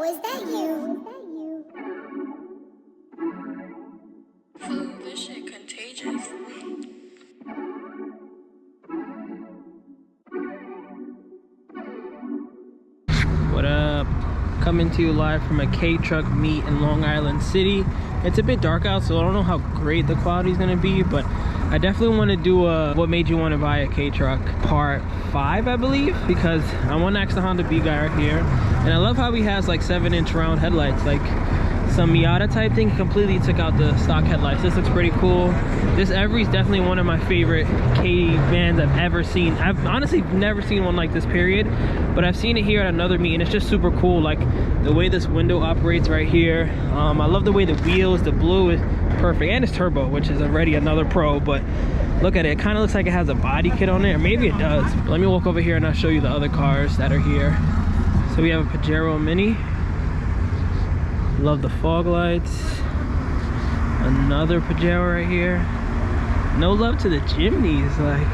is that you? This shit contagious. What up? Coming to you live from a K-Truck meet in Long Island City. It's a bit dark out, so I don't know how great the quality is gonna be, but I definitely want to do a what made you want to buy a K-Truck part 5, I believe, because I want to ask the Honda B guy right here. And I love how he has like 7-inch round headlights, like some Miata type thing. He completely took out the stock headlights. This looks pretty cool. This Every is definitely one of my favorite K vans I've ever seen. I've honestly never seen one like this, period, but I've seen it here at another meet and it's just super cool. Like the way this window operates right here. I love the way the wheels, the blue is perfect, and it's turbo, which is already another pro. But look at it, it kind of looks like it has a body kit on it, or maybe it does. But let me walk over here and I'll show you the other cars that are here. So we have a Pajero Mini. Love the fog lights. Another Pajero right here. No love to the Jimnys. Like,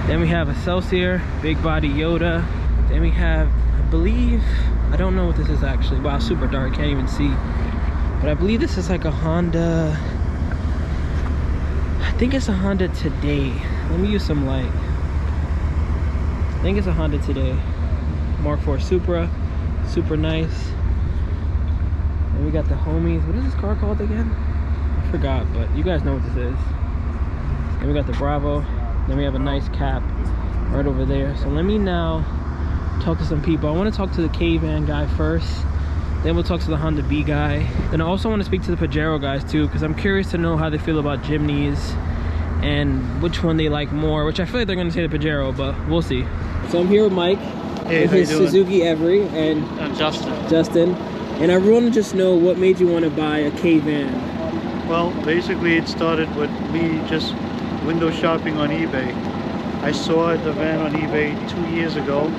then we have Excelsior, big body Yoda. Then we have, I believe, I don't know what this is actually. Wow, super dark, can't even see. But I believe this is like a Honda. I think it's a Honda Today. Let me use some light. I think it's a Honda Today. Mark IV Supra, super nice. And we got the homies. What is this car called again? I forgot, but you guys know what this is. And we got the Bravo. Then we have a nice cap right over there. So let me now talk to some people. I want to talk to the K van guy first. Then we'll talk to the Honda B guy. Then I also want to speak to the Pajero guys too, because I'm curious to know how they feel about Jimnys and which one they like more, which I feel like they're going to say the Pajero, but we'll see. So I'm here with Mike. Hey, with his Suzuki Every, and Justin. And I want to just know what made you want to buy a K van. Well, basically it started with me just window shopping on eBay. I saw the van on eBay 2 years ago.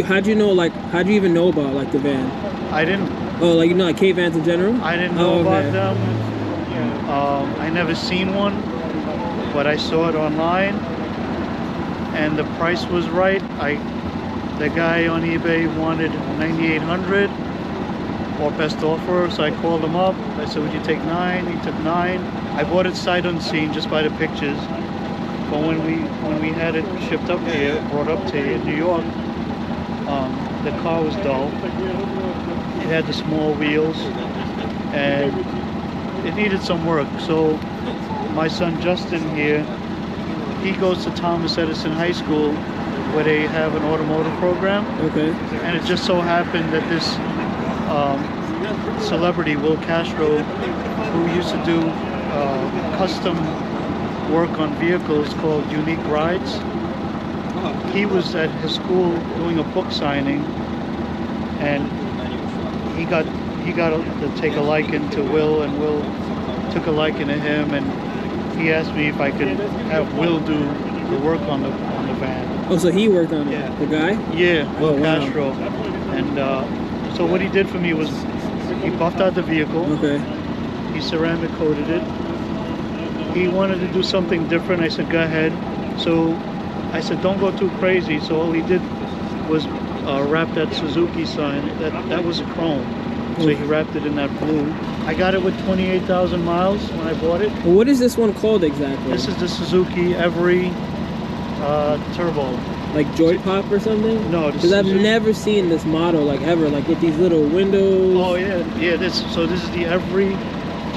How'd you know, like, how'd you even know about, like, the van? I didn't. Oh, like, you know, like K vans in general? I didn't know about them. I never seen one, but I saw it online, and the price was right. The guy on eBay wanted $9,800 or best offer, so I called him up. I said, would you take 9? He took 9. I bought it sight unseen just by the pictures. But when we had it shipped up here, brought up to here, New York, the car was dull. It had the small wheels and it needed some work. So my son Justin here, he goes to Thomas Edison High School where they have an automotive program. Okay. And it just so happened that this celebrity, Will Castro, who used to do custom work on vehicles called Unique Rides, he was at his school doing a book signing, and he got to take a liking to Will, and Will took a liking to him, and he asked me if I could have Will do the work on the van. Oh, so he worked on it, the guy? Yeah, Will Castro. Wow. And so what he did for me was he buffed out the vehicle. Okay. He ceramic coated it. He wanted to do something different. I said, go ahead. So I said, don't go too crazy. So all he did was wrap that Suzuki sign. That was a chrome. So he wrapped it in that blue. I got it with 28,000 miles when I bought it. Well, what is this one called exactly? This is the Suzuki Every Turbo. Like Joy Pop or something? No, because I've never seen this model like ever, like with these little windows. Oh yeah. This is the Every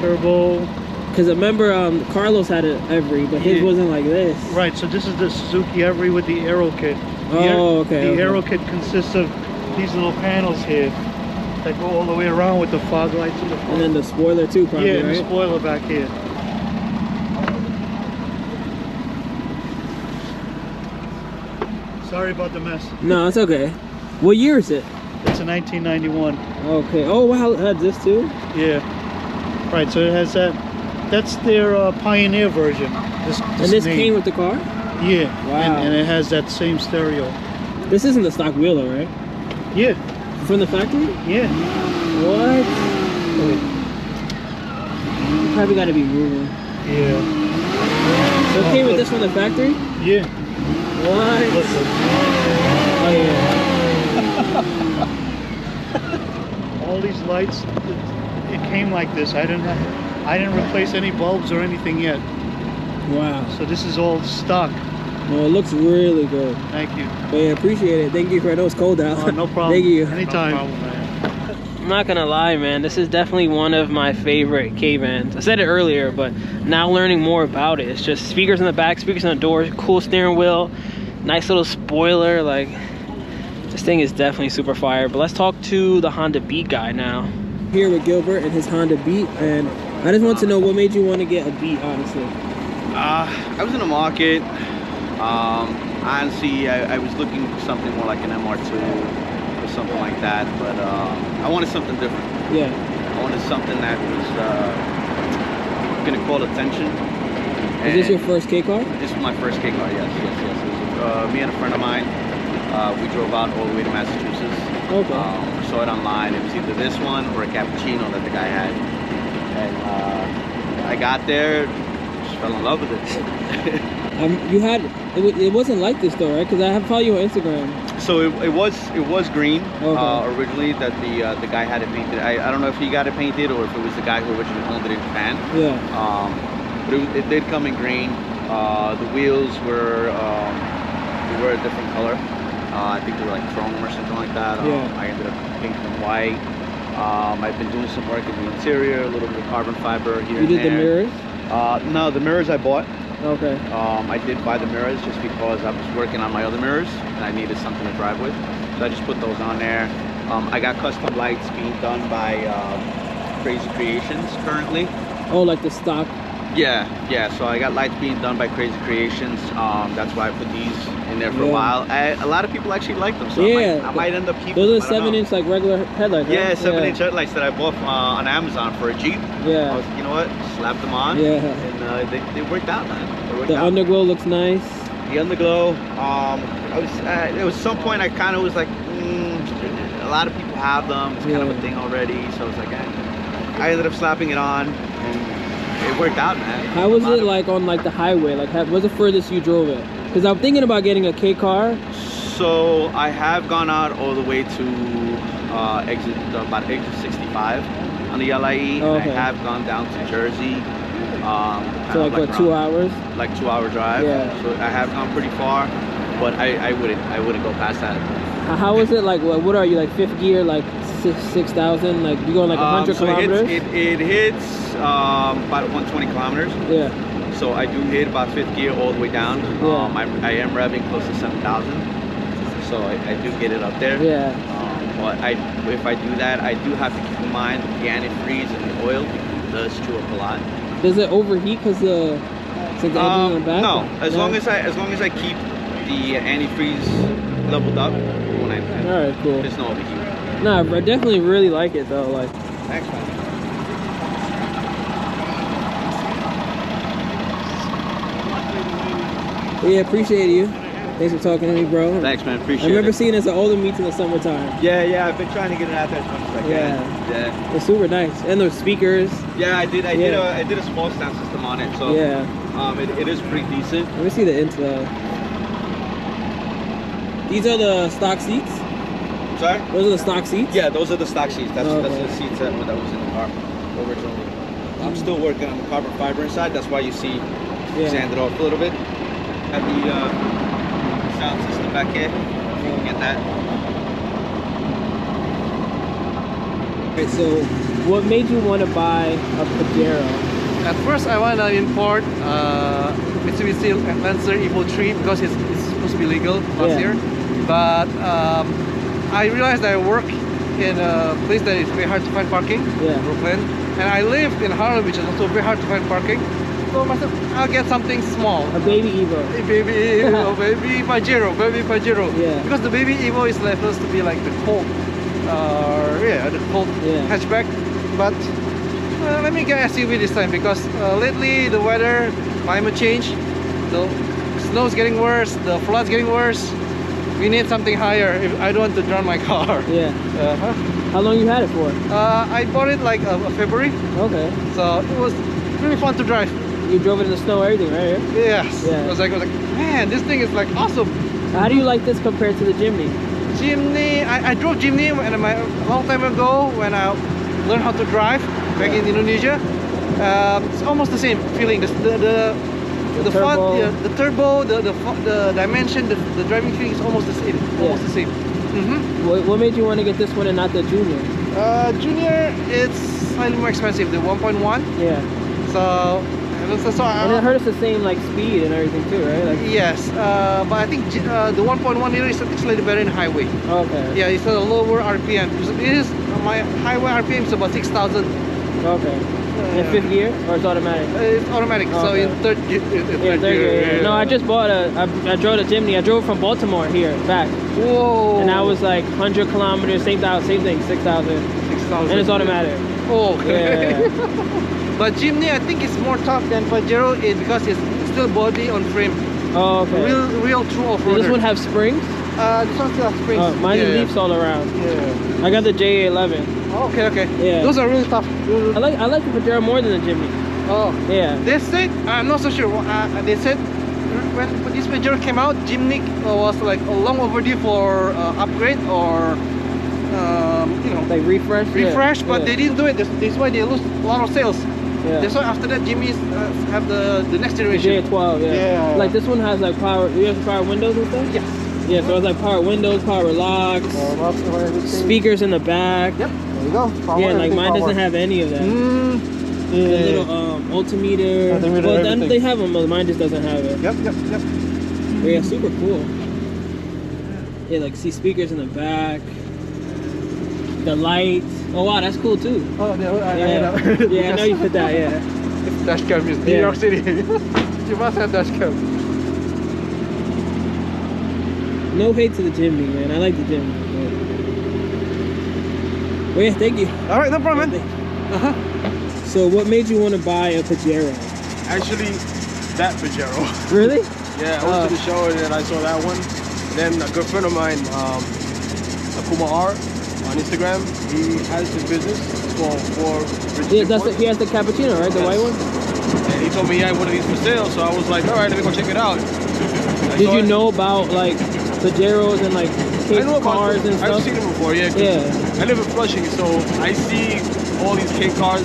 Turbo. Because I remember Carlos had an Every, but his wasn't like this. Right, so this is the Suzuki Every with the aero kit. The aero kit consists of these little panels here that go all the way around with the fog lights in the front. And then the spoiler too, probably, yeah, and right? the spoiler back here. Sorry about the mess. No, it's okay. What year is it? It's a 1991. Okay. Oh wow, it has this too? Yeah. Right, so it has that. That's their Pioneer version. And this came with the car? Yeah. Wow. And it has that same stereo. This isn't the stock wheel though, right? Yeah. From the factory? Yeah. What? You probably got to be moving. Yeah. So it came with this from the factory? Yeah. What? Listen. Oh yeah. All all these lights, it came like this. I didn't replace any bulbs or anything yet. Wow. So this is all stock. Well, it looks really good. Thank you. But yeah, appreciate it. Thank you for, I know it's cold out. No problem. Thank you. Anytime. No problem, man. I'm not gonna lie, man, this is definitely one of my favorite Kei vans. I said it earlier, but now learning more about it, it's just speakers in the back, speakers on the door, cool steering wheel, nice little spoiler. Like, this thing is definitely super fire. But let's talk to the Honda Beat guy now. Here with Gilbert and his Honda Beat, and I just want to know what made you want to get a Beat, honestly. I was in the market. Honestly, I was looking for something more like an MR2 or something like that, but I wanted something different. Yeah. I wanted something that was gonna call attention. Is this your first Kei car? This was my first Kei car, yes. It was, me and a friend of mine, we drove out all the way to Massachusetts. Okay. Saw it online. It was either this one or a cappuccino that the guy had. And I got there, just fell in love with it. You had, it wasn't like this though, right? Because I have followed you on Instagram. So it was green, okay. originally, that the guy had it painted. I don't know if he got it painted or if it was the guy who originally owned it in Japan. Yeah. But it did come in green. The wheels were a different color. I think they were like chrome or something like that. Yeah. I ended up painting them white. I've been doing some work in the interior, a little bit of carbon fiber here. You did the mirrors? No, the mirrors I bought. Okay. I did buy the mirrors just because I was working on my other mirrors and I needed something to drive with. So I just put those on there. I got custom lights being done by Crazy Creations currently. Oh, like the stock? Yeah. So I got lights being done by Crazy Creations. That's why I put these in there for a while. A lot of people actually like them, so I might end up keeping them. Those are 7-inch like regular headlights, right? Yeah, 7-inch headlights that I bought on Amazon for a Jeep. Yeah. I was, you know what? Slap them on. Yeah. And they worked out, man. The underglow looks nice. The underglow. There was some point I kind of was like, a lot of people have them. It's kind of a thing already. So it's like, I ended up slapping it on, and it worked out, man. How was it like on like the highway? Like, what's the furthest you drove it? Because I'm thinking about getting a Kei car. So I have gone out all the way to about exit 65 on the LIE. Oh, okay. I have gone down to Jersey. So like what, 2 hours? Like 2-hour drive. Yeah. So I have gone pretty far, but I wouldn't go past that. How is it like? What are you like? 5th gear, like 6,000? Like you going like 100 kilometers? It hits about 120 kilometers. Yeah. So I do hit about 5th gear all the way down. Yeah. I am revving close to 7,000. So I do get it up there. Yeah. But if I do that, I do have to keep in mind the antifreeze and the oil does chew up a lot. Does it overheat because the engine in the back? No, as long as I keep the antifreeze leveled up when I all right, cool. There's no overheat. Nah, I definitely really like it though. Like, thanks, man. Yeah, appreciate you. Thanks for talking to me, bro. Thanks, man. Appreciate it. I remember seeing it at all the meets in the summertime. Yeah. I've been trying to get it out there as much as I can. Yeah. It's super nice. And those speakers. Yeah, I did a small sound system on it, so it is pretty decent. Let me see the inside. These are the stock seats? Sorry? Those are the stock seats? Yeah, those are the stock seats. That's okay. the seats that was in the car originally. I'm still working on the carbon fiber inside. That's why you see sanded off a little bit. Have the sound system back here. If you can get that. Okay, so what made you want to buy a Pajero? At first, I want to import Mitsubishi Lancer Evo 3 because it's supposed to be legal last year. But I realized that I work in a place that is very hard to find parking, Brooklyn. And I live in Harlem, which is also very hard to find parking. So myself, I'll get something small. A baby Evo. A baby Evo, baby Pajero. Yeah. Because the baby Evo is supposed to be like the Colt, the Colt hatchback. But let me get SUV this time because lately the weather, climate change, the snow's getting worse, the flood's getting worse. We need something higher if I don't want to drown my car. Yeah. How long you had it for? I bought it like February. Okay. So it was really fun to drive. You drove it in the snow, everything, right? Yes. Yeah. I was like, man, this thing is like awesome. How do you like this compared to the Jimny? Jimny, I drove Jimny when a long time ago when I learned how to drive back in Indonesia. It's almost the same feeling. The front, turbo. yeah, the turbo, the dimension, the driving feeling is almost the same. Almost the same. What made you want to get this one and not the Junior? Junior, it's slightly more expensive. The 1.1. Yeah. So and I heard it's the same like speed and everything too, right? Like, yes, but I think the 1.1 liter is slightly better in highway. okay. Yeah, it's a lower RPM. It is my highway RPM is about 6,000. Okay. In fifth gear or it's automatic? It's automatic. Okay. So in third gear. Third gear. Yeah. No, I just bought I drove a Jimny. I drove from Baltimore here back. Whoa. And I was like 100 kilometers, same thing, 6,000. 6,000. And it's automatic. Oh. Yeah. But Jimny, I think it's more tough than Pajero because it's still body on frame. Oh, okay. Real true off-roader. Does this one have springs? This one still has springs. Mine leaps all around. Yeah. I got the JA11. Oh, okay. Yeah. Those are really tough. I like the Pajero more than the Jimny. Oh. Yeah. They said, I'm not so sure. They said when this Pajero came out, Jimny was like a long overdue for upgrade or you know, like refresh. But they didn't do it. That's why they lose a lot of sales. Yeah. That's why after that Jimmy's have the next generation. J12, yeah. Like this one has like power. You have power windows and stuff. Yes. Yeah, so it's like power windows, power locks, speakers in the back. Yep. There you go. Power, yeah, like mine doesn't have any of that. Yeah. A little altimeter. Well, then they have them, but mine just doesn't have it. Yep. But yeah, super cool. Yeah, like see speakers in the back. The lights. Oh wow, that's cool too. Oh yeah. Yeah, I know you put that. Yeah. It's dash cam. It's New York City. You must have dash cam. No hate to the Jimny, man. I like the Jimny. Well, yeah, thank you. All right, no problem. Man. So, what made you want to buy a Pajero? Actually, that Pajero. Really? Yeah, I went to the show and then I saw that one. Then a good friend of mine, Akuma R, on Instagram, he has his business for he has the cappuccino, right? The white one? And he told me he had one of these for sale, so I was like, all right, let me go check it out. Did you know about like Pajeros and like cars and stuff? I've seen them before, yeah. I live in Flushing, so I see all these K cars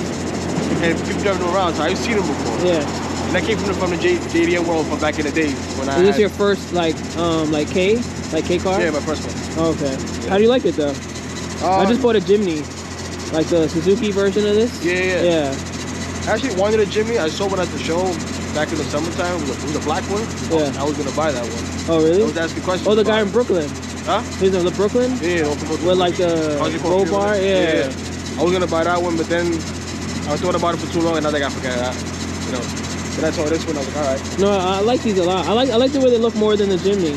and people driving them around, so I've seen them before. Yeah. And I came from the JDM world from back in the days when Is this your first like K car? Yeah, my first one. Oh, okay. Yeah. How do you like it though? I just bought a Jimny, like the Suzuki version of this. Yeah. I actually wanted a Jimny. I saw one at the show back in the summertime. It was a black one. Yeah. I was gonna buy that one. Oh really? I was asking questions. Oh, the guy in Brooklyn. Huh? He's in Brooklyn. Yeah. With like the roll bar. Yeah. I was gonna buy that one, but then I thought about it for too long, and I think I forgot that. You know. Then I saw this one. I was like, all right. No, I like these a lot. I like the way they look more than the Jimny.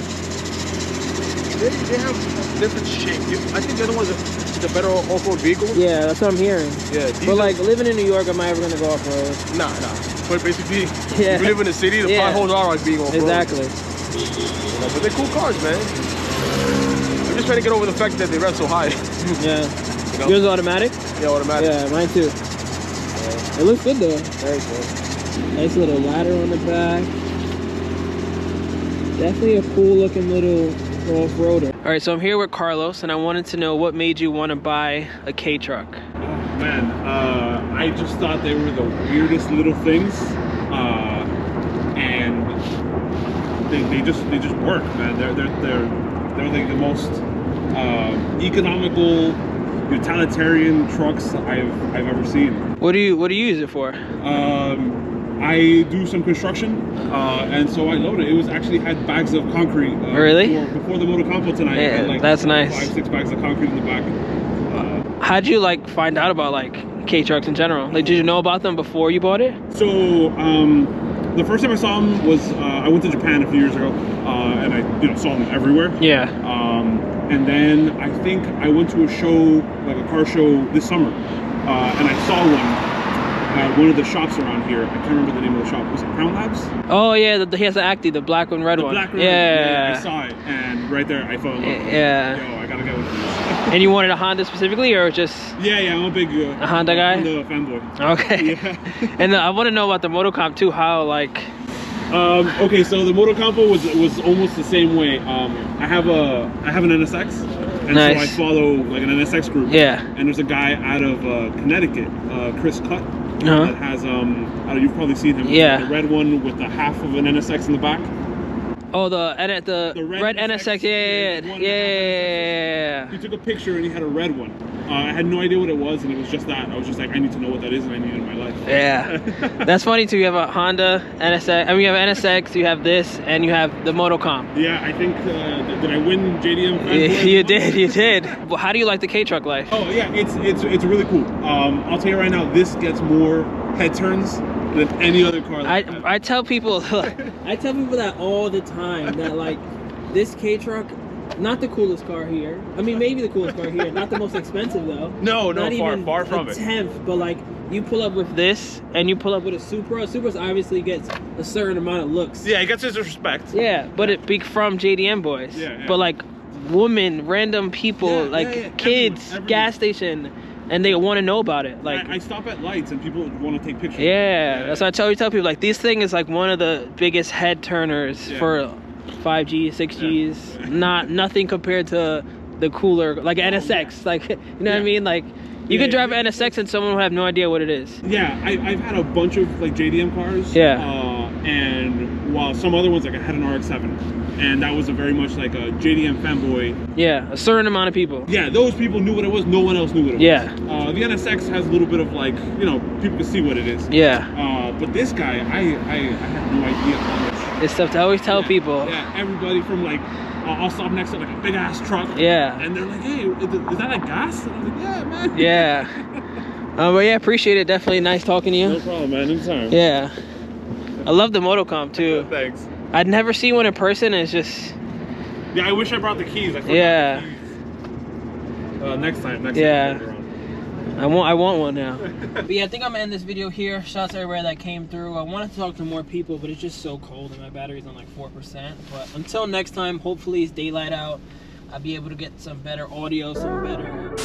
They have different shape. I think the other one's a better off-road vehicle. Yeah, that's what I'm hearing. Yeah. But like living in New York, am I ever gonna go off-road? Nah. But basically, if you live in the city, the potholes are like being off-road. Exactly. You know, but they're cool cars, man. I'm just trying to get over the fact that they rev so high. Yeah. You know? Yours is automatic? Yeah, automatic. Yeah, mine too. It looks good though. Very good. Nice little ladder on the back. Definitely a cool looking little off-roader. All right, so I'm here with Carlos and I wanted to know what made you want to buy a K truck. Oh man, I just thought they were the weirdest little things, and they just work, man. They're like the most economical, utilitarian trucks I've ever seen. What do you use it for? I do some construction, and so I loaded it. It was actually had bags of concrete. Really? Before the Motocompo tonight. Yeah, had like that's nice. 5-6 bags of concrete in the back. How'd you like find out about like K trucks in general? Like, did you know about them before you bought it? So the first time I saw them was I went to Japan a few years ago, and I saw them everywhere. Yeah. And then I think I went to a show, like a car show this summer, and I saw one at one of the shops around here. I can't remember the name of the shop. Was it Crown Labs? Oh yeah, he has the Acty, the black and red one. Black and red. Yeah, I saw it, and right there I fell in love. Yeah. Yo, I gotta get one of these. And you wanted a Honda specifically, or just? Yeah, I'm a big a Honda guy. Honda fanboy. Okay. Yeah. And I want to know about the Motocompo too. How like? Okay, so the Motocompo was almost the same way. I have an NSX. And so I follow like an NSX group. Yeah. And there's a guy out of Connecticut, Chris Cutt, that has you've probably seen him. Yeah. The red one with the half of an NSX in the back. Oh, the red NSX, yeah. He took a picture and he had a red one. I had no idea what it was, and it was just that. I was just like, I need to know what that is, and I need it in my life. Yeah. That's funny too. You have a Honda NSX. I mean, you have NSX, you have this, and you have the Motocompo. Yeah, I think, did I win JDM? You did. Well, how do you like the K-Truck life? Oh, yeah, it's really cool. I'll tell you right now, this gets more head turns than any other car. I tell people, that all the time, that like, this K-Truck, not the coolest car here. I mean, maybe the coolest car here. Not the most expensive though. No, not even far from a it. 10th, but like you pull up with this and you pull up with a Supra. Supra's obviously gets a certain amount of looks. Yeah, it gets his respect. Yeah, but it be from JDM boys. Yeah. But like women, random people, kids, everyone. Gas station, and they want to know about it. Like I stop at lights and people want to take pictures. Yeah, that's what I tell people. Like this thing is like one of the biggest head turners for 5G, 6Gs. Nothing compared to the cooler, like NSX. Like, you know what I mean? Like, you can drive an NSX and someone will have no idea what it is. Yeah, I've had a bunch of like JDM cars. Yeah. And while some other ones, like I had an RX-7, and that was a very much like a JDM fanboy. Yeah, a certain amount of people. Yeah, those people knew what it was. No one else knew what it was. Yeah. The NSX has a little bit of like, you know, people can see what it is. Yeah. But this guy, I had no idea how much. It's stuff to always tell people. Yeah, everybody from like, I'll stop next to like a big ass truck. Yeah. And they're like, hey, is that like gas? And I'm like, yeah, man. Yeah. But yeah, appreciate it. Definitely nice talking to you. No problem, man. Anytime. Yeah. I love the Motocompo too. Thanks. I'd never seen one in person. And it's just. Yeah, I wish I brought the keys. I forgot the keys. Next time. Later on. I want one now. But yeah, I think I'm gonna end this video here. Shouts to everybody that came through. I wanted to talk to more people, but it's just so cold and my battery's on like 4%. But until next time, hopefully it's daylight out. I'll be able to get some better audio, some better